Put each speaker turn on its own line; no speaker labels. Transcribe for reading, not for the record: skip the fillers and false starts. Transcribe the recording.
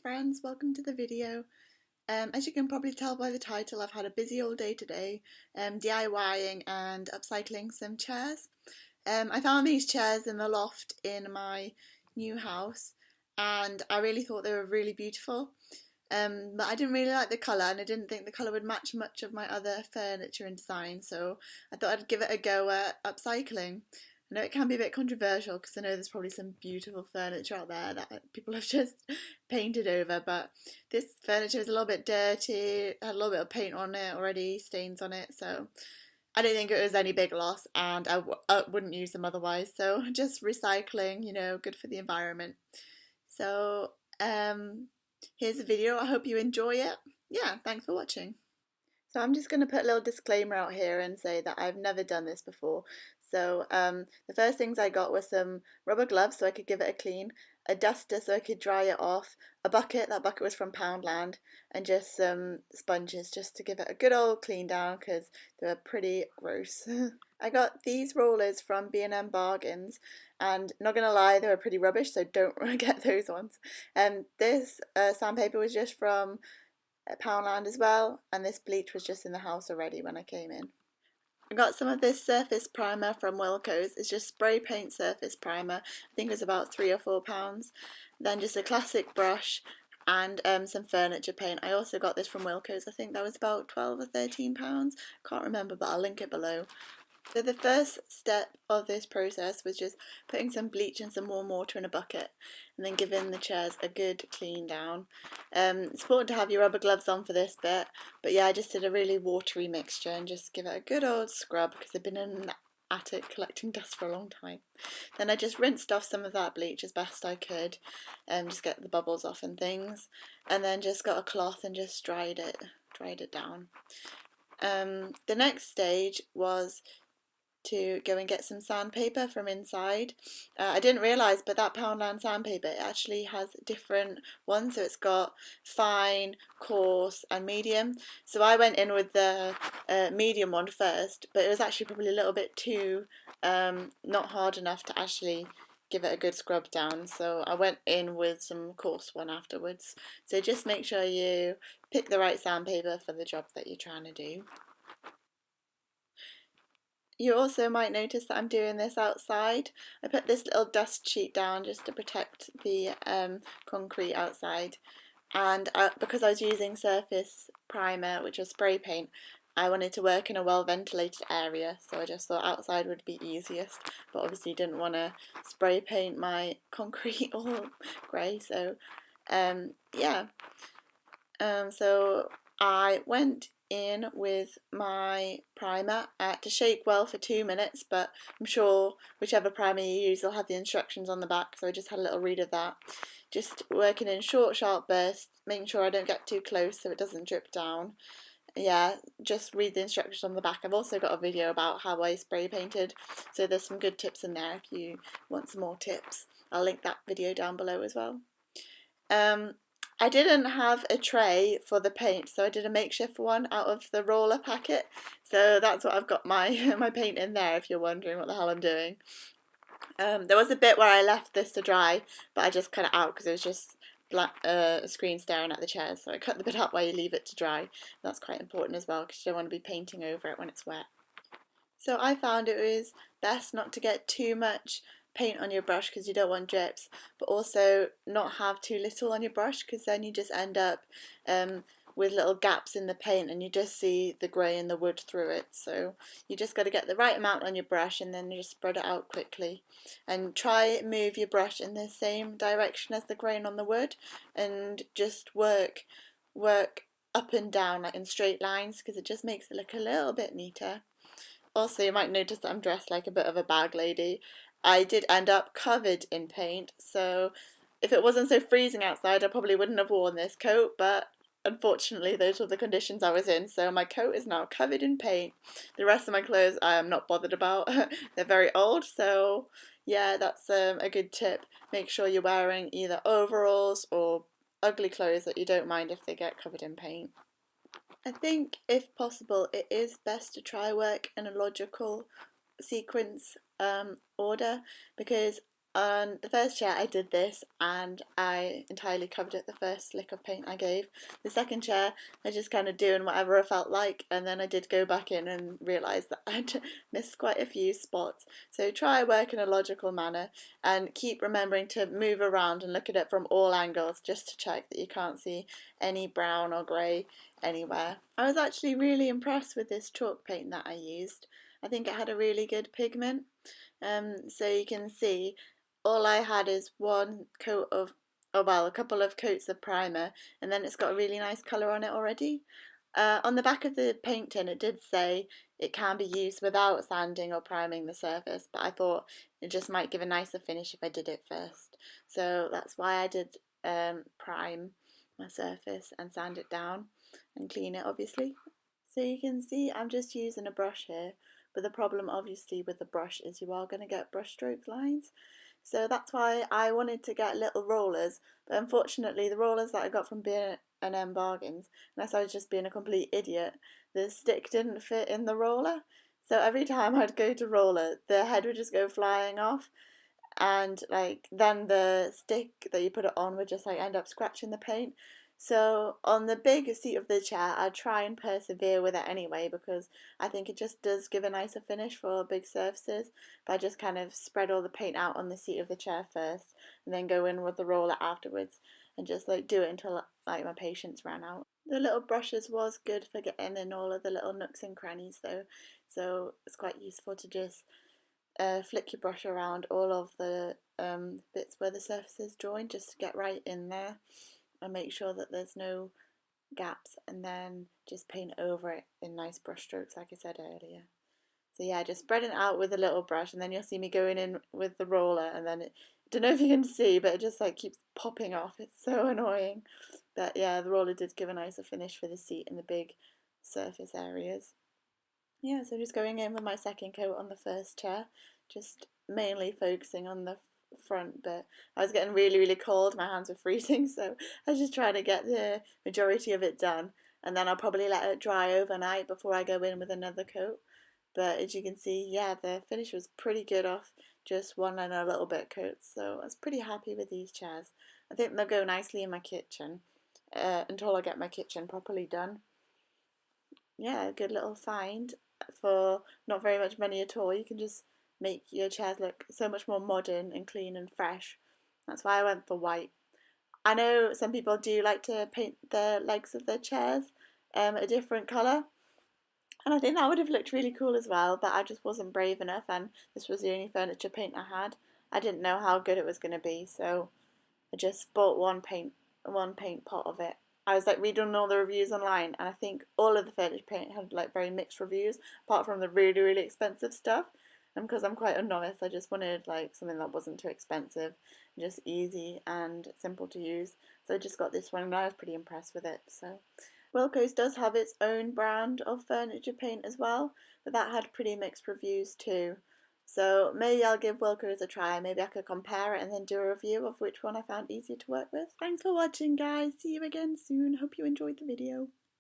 friends, welcome to the video. As you can probably tell by the title, I've had a busy all day today, DIYing and upcycling some chairs. I found these chairs in the loft in my new house and I really thought they were really beautiful. But I didn't really like the colour and I didn't think the colour would match much of my other furniture and design, so I thought I'd give it a go at upcycling. I know it can be a bit controversial because I know there's probably some beautiful furniture out there that people have just painted over, but this furniture is a little bit dirty, had a little bit of paint on it already, stains on it, so I don't think it was any big loss and I wouldn't use them otherwise, so just recycling, good for the environment. So here's the video, I hope you enjoy it. Yeah, thanks for watching. So I'm just going to put a little disclaimer out here and say that I've never done this before. So the first things I got were some rubber gloves so I could give it a clean, a duster so I could dry it off, a bucket, that bucket was from Poundland, and just some sponges just to give it a good old clean down because they were pretty gross. I got these rollers from B&M Bargains and not gonna lie, they were pretty rubbish, so don't get those ones. This sandpaper was just from Poundland as well, and this bleach was just in the house already when I came in. I got some of this surface primer from Wilko's. It's just spray paint surface primer. I think it was about £3 or £4. Then just a classic brush and some furniture paint. I also got this from Wilko's. I think that was about £12 or £13. Can't remember, but I'll link it below. So the first step of this process was just putting some bleach and some warm water in a bucket and then giving the chairs a good clean down. It's important to have your rubber gloves on for this bit, but yeah, I just did a really watery mixture and just give it a good old scrub because I've been in the attic collecting dust for a long time. Then I just rinsed off some of that bleach as best I could, just get the bubbles off and things, and then just got a cloth and just dried it down. The next stage was to go and get some sandpaper from inside. I didn't realise, but that Poundland sandpaper, it actually has different ones, so it's got fine, coarse and medium. So I went in with the medium one first, but it was actually probably a little bit too not hard enough to actually give it a good scrub down, so I went in with some coarse one afterwards. So just make sure you pick the right sandpaper for the job that you're trying to do. You also might notice that I'm doing this outside. I put this little dust sheet down just to protect the concrete outside, and because I was using surface primer, which was spray paint, I wanted to work in a well ventilated area, so I just thought outside would be easiest, but obviously didn't want to spray paint my concrete all grey, so yeah. So I went in with my primer. I had to shake well for 2 minutes, but I'm sure whichever primer you use will have the instructions on the back, so I just had a little read of that. Just working in short, sharp bursts, making sure I don't get too close so it doesn't drip down. Yeah, just read the instructions on the back. I've also got a video about how I spray painted, so there's some good tips in there if you want some more tips. I'll link that video down below as well. I didn't have a tray for the paint, so I did a makeshift one out of the roller packet. So that's what I've got my my paint in there, if you're wondering what the hell I'm doing. There was a bit where I left this to dry, but I just cut it out because it was just black screen staring at the chairs. So I cut the bit out where you leave it to dry. That's quite important as well because you don't want to be painting over it when it's wet. So I found it was best not to get too much paint on your brush because you don't want drips, but also not have too little on your brush because then you just end up with little gaps in the paint and you just see the grey and the wood through it. So you just got to get the right amount on your brush and then you just spread it out quickly and try move your brush in the same direction as the grain on the wood and just work up and down like in straight lines because it just makes it look a little bit neater. Also, you might notice that I'm dressed like a bit of a bag lady. I did end up covered in paint, so if it wasn't so freezing outside I probably wouldn't have worn this coat, but unfortunately those were the conditions I was in, so my coat is now covered in paint. The rest of my clothes I am not bothered about. They're very old, so yeah, that's a good tip. Make sure you're wearing either overalls or ugly clothes that you don't mind if they get covered in paint. I think if possible it is best to try work in a logical sequence order because On the first chair I did this and I entirely covered it the first lick of paint I gave. The second chair I just kind of doing whatever I felt like, and then I did go back in and realise that I'd missed quite a few spots. So try work in a logical manner and keep remembering to move around and look at it from all angles just to check that you can't see any brown or grey anywhere. I was actually really impressed with this chalk paint that I used. I think it had a really good pigment. So you can see all I had is one coat of, oh well, a couple of coats of primer, and then it's got a really nice colour on it already. On the back of the paint tin it did say it can be used without sanding or priming the surface, but I thought it just might give a nicer finish if I did it first. So that's why I did prime my surface and sand it down and clean it obviously. So you can see I'm just using a brush here, but the problem obviously with the brush is you are going to get brush stroke lines. So that's why I wanted to get little rollers, but unfortunately the rollers that I got from B&M Bargains, unless I was just being a complete idiot, the stick didn't fit in the roller. So every time I'd go to roller, the head would just go flying off, and like then the stick that you put it on would just like end up scratching the paint. So on the big seat of the chair I try and persevere with it anyway, because I think it just does give a nicer finish for big surfaces. But I just kind of spread all the paint out on the seat of the chair first and then go in with the roller afterwards and just like do it until like my patience ran out. The little brushes was good for getting in all of the little nooks and crannies though, so it's quite useful to just flick your brush around all of the bits where the surfaces join just to get right in there and make sure that there's no gaps, and then just paint over it in nice brush strokes like I said earlier. So yeah, just spreading it out with a little brush, and then you'll see me going in with the roller, and then don't know if you can see, but it just like keeps popping off. It's so annoying. But yeah, the roller did give a nicer finish for the seat and the big surface areas. Yeah, so just going in with my second coat on the first chair, just mainly focusing on the front, but I was getting really, really cold, my hands were freezing, so I was just trying to get the majority of it done, and then I'll probably let it dry overnight before I go in with another coat. But as you can see, yeah, the finish was pretty good off just one and a little bit coats, so I was pretty happy with these chairs. I think they'll go nicely in my kitchen until I get my kitchen properly done. Yeah, a good little find for not very much money at all. You can just make your chairs look so much more modern and clean and fresh. That's why I went for white. I know some people do like to paint the legs of their chairs a different colour, and I think that would have looked really cool as well, but I just wasn't brave enough, and this was the only furniture paint I had. I didn't know how good it was going to be, so I just bought one paint pot of it. I was like reading all the reviews online, and I think all of the furniture paint had like very mixed reviews, apart from the really, really expensive stuff. And because I'm quite a novice, I just wanted like something that wasn't too expensive, just easy and simple to use. So I just got this one, and I was pretty impressed with it. So Wilko's does have its own brand of furniture paint as well, but that had pretty mixed reviews too. So maybe I'll give Wilko's a try. Maybe I could compare it and then do a review of which one I found easier to work with. Thanks for watching, guys. See you again soon. Hope you enjoyed the video.